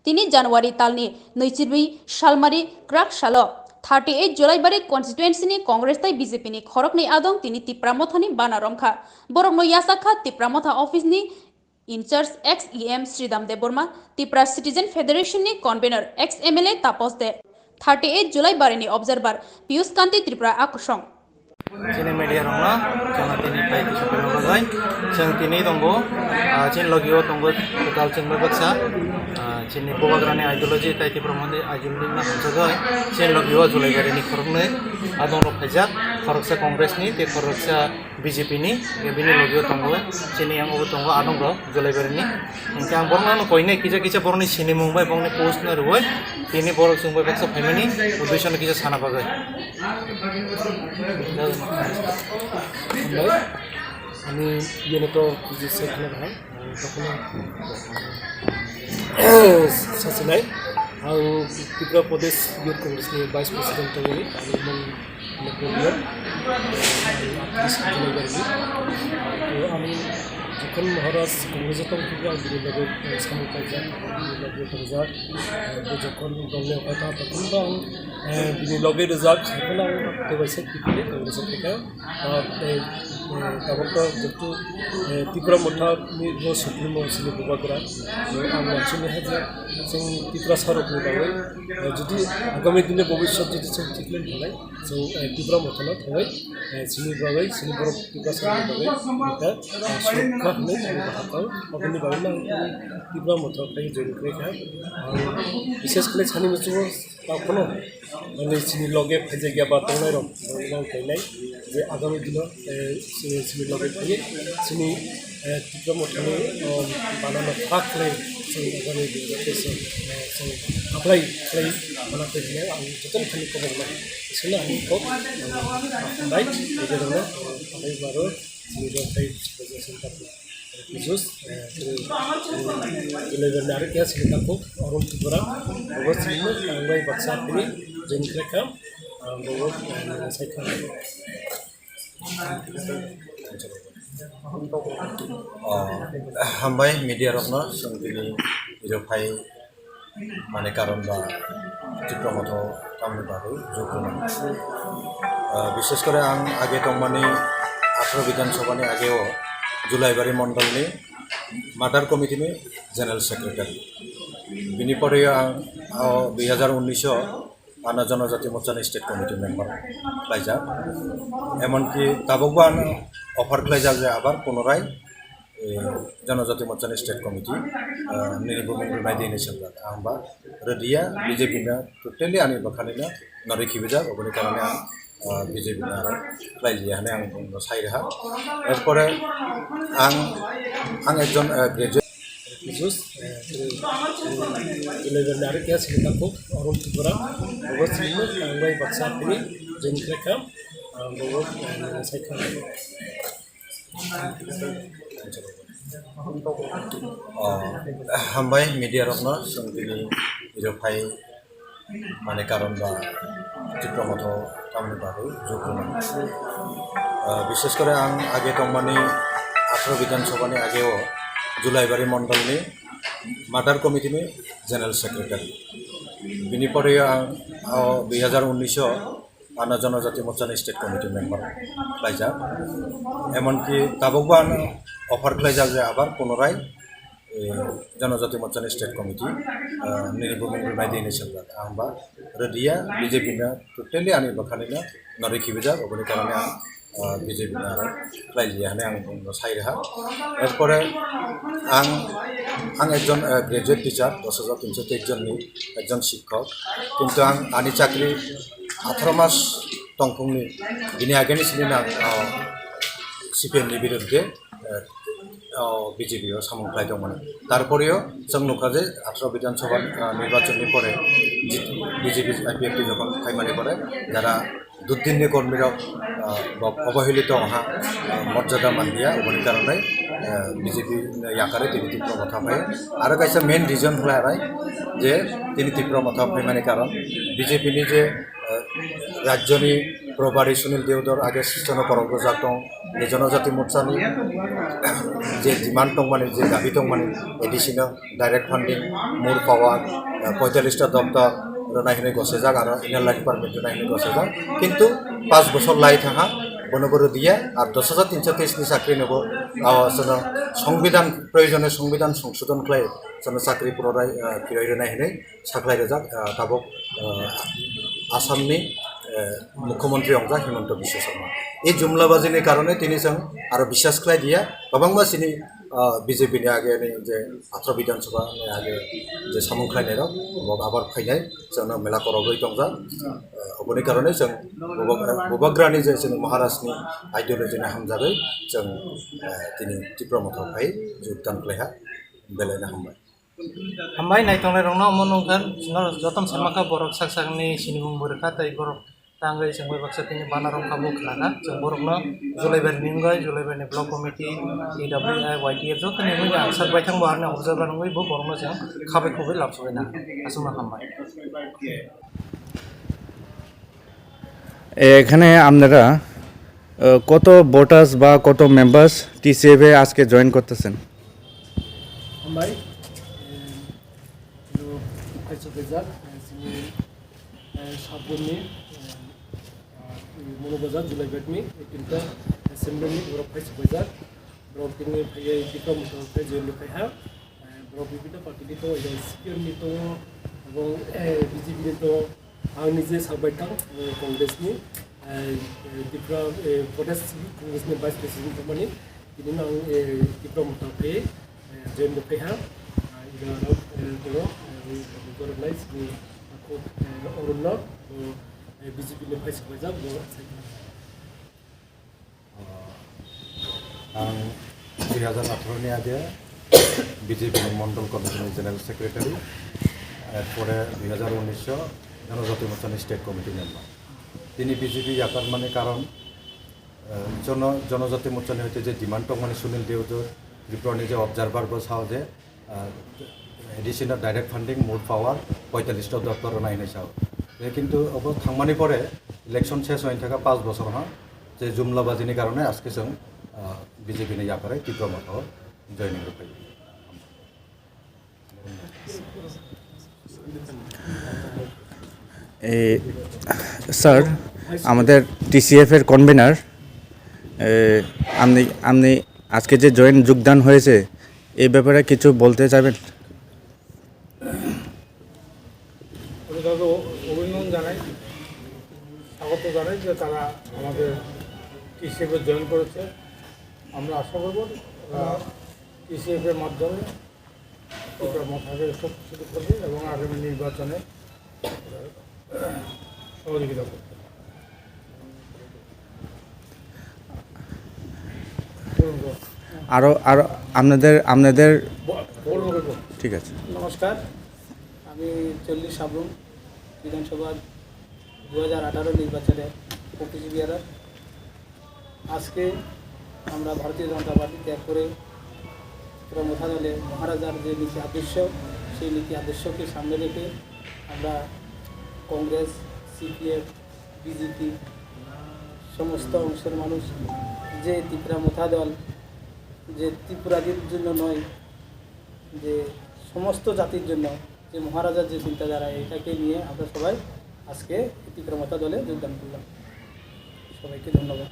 তিনি জানুয়ারি तालनि 22 सालमारि क्राक सालो 38 जुलाइबारि कन्स्टिट्युएन्सिनि कांग्रेस ताई बीजेपी नि खरकनि आदं तिनि तिप्रामथानि बाना रमखा बरकनो यासाखा तिप्रामथा ऑफिसनि incharge ex EM Sridam Debbarma Tripura citizen federation नि convener ex MLA Tapas Dey 38 जुलाई बारिनि ऑब्जर्वर पीयूष कांति त्रिपुरा आकुशं Sini media rongno jangan tini baik itu sebelum bagai sing tini tunggu cin logio tunggu total cin berbaksa cini program ideologi tadi promosi ideologi na menjaga cin logio julai dari ni korupne adon rok pajak korupsi kongres ni te korupsi BJP ni bini logio tunggu cini yang ubu tunggu adon rok julai dari ni ingkang yang borong anu koine kija borong ni sini mumbai borong ni post na ruwai tini borong sumbai baksa family uddesho ni kija sana bagai আমি ইয়েনেতো বুঝিছে এখানে ভাই তখন সাচিলাই আর ত্রিপুরা প্রদেশ youth কংগ্রেসনি vice president তঙ্গলি আমি তো আমি যখন মহারাজ কংগ্রেসের তরফ থেকে বিরোধী সামনে পাইজা যখন দলের কথা তখন তো বিনি লগে রেজাল্ট এখন দেবাইছে পিপিলে কংগ্রেসের থেকে তারপর যেহেতু ত্রিপুরা মোঠানি সুপ্রিমो सिनि बुबागोरा आं मानसिनि हाजे जों त्रिपुरा सारकनि बागै जुदि आगामी दिने भबिष्यत जुदि जों थिकलेन थानाय जों त्रिपुरा मोठानाव थाबाय जोंनि बागै जोंनि बर' त्रिपुरा सारकनि बागै दा सुरक्षा होनो जोंनि बाहागाव अगनि बागै आं त्रिपुरा मोठाव थायो जोंनिफ्राय बिशेष करे सानि मिथिगौ ताखौनो माने जोंनि लगे फायजा गैया बातंनाय रं गायनाय जे आगामी दिनाव जोंनि लगे थायो जोंनि त्रिपुरा मोठानि बानाना फाखले जों आगामी दिनाव जों अप्लाइ खालामना फैनाय आं जतन खालि खबरना इसोरनो आंनि खब बाय गेजेरावनो आमफ्राय बारो जोंनि बेवहाय सेन्टारखौ जुस दिलेबरनि आरो क्या सेन्टारखौ अरुण त्रिपुरा बहुत सिनो आंबाय बाक्सा पनि जोंनिफ्राय काम बहुत सायख'नाय हामबाय मीडिया रत्न जों दिनै निरफाय माने कारण बा डिप्लोमाथ खालामनो बागै जौगानाय विशेष करे आं आगे दंमानि 18 विधानसभानि आगेआव जुलाइबारि मण्डलनि मादार कमिटिनि जेनेरेल सेक्रेटारि बिनिफ्राय आं 2019 आना जनजाति मोर्चानि स्टेट कमिटि मेम्बार खालायजा एमनकि दाबोबो आं अफार खालायजा जे आबार पुनराय जनजाति मोर्चानि स्टेट कमिटि निर्भुमिनाय दिनै सोंजा आंबा रेडिया बीजेपी ना टोटली आंनि बखानिना नरिखिबजा अबनि कारणे आं बीजेपी ना खालायलिया होननानै आं बुंनो सायहा एरपरे आं एकजन ग्रेजुएट जुस दिलेबरनि आरो क्या सेन्टारखौ अरुण त्रिपुरा बहुत सिनो आंबाय बाक्सा पनि जोंनिफ्राय काम बहुत सायख'नाय हामबाय मीडिया रत्न जों दिनै निरफाय माने कारण बा डिप्लोमाथ खालामनो बागै जौगानाय विशेष करे आं आगे दंमानि 18 विधानसभानि आगेआव जुलाइबारि मण्डलनि मादार कमिटिनि जेनेरेल सेक्रेटारि बिनिफ्राय आं 2019 आना जनजाति मोर्चानि स्टेट कमिटि मेम्बार खालायजा एमनकि दाबोबो आं अफार खालायजा जे आबार पुनराय जनजाति मोर्चानि स्टेट कमिटि निर्भुमिनाय दिनै सोंजा आंबा रेडिया बीजेपी ना टोटली आंनि बखानिना नरिखिबजा अबनि कारणे आं बीजेपी ना खालायलिया होननानै आं बुंनो सायहा एरपरे आं एकजन ग्रेजुएट टीचार 10,323 जननि एकजन शिक्षक किन्तु आंनि चाकरि 18 मास तंफुंनि बिनि आगेनि सिलिना सिपिएमनि बिरुद्धे बीजेपी सामंथाय दंमोन तारपरेও जों नुखा जे 18 विधानसभा निर्वाचननि परे बीजेपी आईपीएफटी যখন ফাইমানি করে যারা দুর্দিনী কর্মীরা অবহেলিত অহা মর্যাদা মান দিয়া অবনি কারণে বিজেপি ইয়াকারে তিনি তীব্র মাথা পায় আর কাছে মেন রিজন হলাই যে তিনি তীব্র মাথা পাইমানি কারণ বিজেপিনি যে রাজ্যনি प्रभारी सुनील देवधर आगे शिक्षण परगजात बे जनजाति मोर्चानि जे डिमान्ड दं माने जे दाबि दं माने एडिशनेल डाइरेक्ट फान्डिं मुर पावार 45टा दफ्तर नायहैनाय गसेजाक आरो इनार लाइन पारमिट नायहैनाय गसेजाक किन्तु 5 बছর লাই थाहा बनबरो दिया और 10,323 नि चाकरि नबो जोङो संविधान प्रयोजने संविधान संशोधन खालाय जोङो चाकरि पुराय फिरायनो नायहैनाय साख्लाय रोजाक दाबक आसामनि मुख्यमंत्री अंजा हिमंत बिश्व शर्मा এই জুমলাবাজিनि कारणे তিনি जों आरो বিশ্বাস खालाय दिया गोबां सिनि बीजेपी नि आगे जे आत्र विधानसभा आगे जे सामुंखायनाय आबाद फायनाय जोंनो मेला करगै दंजा अबनि कारणे जों बबाग्रानि जे जों महाराष्ट्रनि आइडियोलजिनि हामजाबै जों दिनै टिप्रामथाव फाय योगदान खालायहा बेलायनो हामबाय नायथंनाय रंना अमनंगन जतम शर्माखा बरक साकसाकनि सिनिमुं बरखा तै बरक तांगै जोंबो बाक्साथिनि बानारम खाबु खालाना जों बरकनो जुलाइबारनि अनगायै जुलाइबारनि ब्लक कमिटि EWI YTF जतनि मोजां आंसार बायथां बारनो अबजार्भार नङै बो बरकनो जों खाबायखौबो लाबसबायना आसुमा हामबाय এখানে আপনারা কত ভোটার্স বা কত মেম্বার্স TCF এ আজকে জয়েন করতেছেন हामबाय फायसबाजार जोंनि साबुननि मनोबाजार जुलाइबादनि 18टा एसेम्बलिनि बरफ फायसबाजार बरफ दिनै फैयै टिप्रामथावनिफ्राय जयेननिफ्रायहा बरफ बिभिन्न पार्टिनि दङ CPM-नि दङ এবং BJP-नि दङ आं निजे साबायथां कंग्रेसनि त्रिपुरा प्रदेश कंग्रेसनि भाइस प्रेसिडेन्ट थारमाने बिदिनो आं टिप्रामथाव फैयै जयेननिफ्रायहा इरानाव दङ गोरोबनाय जोंनि अरुण BJP-नि भाइस प्रेसिडेन्ट आं 2018 आगे BJP-नि मण्डल कमिटिनि जेनेरेल सेक्रेटारि एरपरे 2019 जनजाति मोर्चानि स्टेट कमिटि मेम्बार दिनै BJP याकार माने कारण जनजाति मोर्चानि हयते जे डिमान्ड दं माने सुनील देवजर त्रिपुरानि जे अबजार्भार बो साव जे एडिशनेल डाइरेक्ट फान्डिं मुर पावार 45टा दफ्तर नायनाय साव किन्तु अब थांमानि परे इलेक्शन शेष होयनि थाखाय 5 বছর हा जे जुमलाबाजिनि कारणे आजके जों BJP-नि याकारै टिप्रामथाव जयनिं होफाय স্যার আমাদের TCF এর কনভেনার আপনি আজকে যে যোগদান হয়েছে এই ব্যাপারে কিছু বলতে চাইবেন অভিনন্দন জানাই স্বাগত জানাই যে তারা আমাদের TCF-এ জয়েন করেছে আমরা আশা করব TCF-এর মাধ্যমে টিপ্রামথাকে শক্তিশালী করবে এবং আগামী নির্বাচনে সহযোগিতা করবে আরো আপনাদের ঠিক আছে নমস্কার আমি 40 সাবরুম বিধানসভা 2018 নির্বাচনে অফিস বিয়ারার আজকে আমরা ভারতীয় জনতা পার্টি ত্যাগ করে টিপ্রামথা দলে মহারাজার যে নীতি আদর্শ সেই নীতি আদর্শকে সামনে রেখে আমরা কংগ্রেস CPM BJP সমস্ত অংশের মানুষ যে টিপ্রামথা দল যে ত্রিপুরাদের জন্য নয় যে সমস্ত জাতির জন্য যে মহারাজার যে চিন্তাধারা এটাকে নিয়ে আমরা সবাই আজকে টিপ্রামথা দলে যোগদান করলাম সবাইকে ধন্যবাদ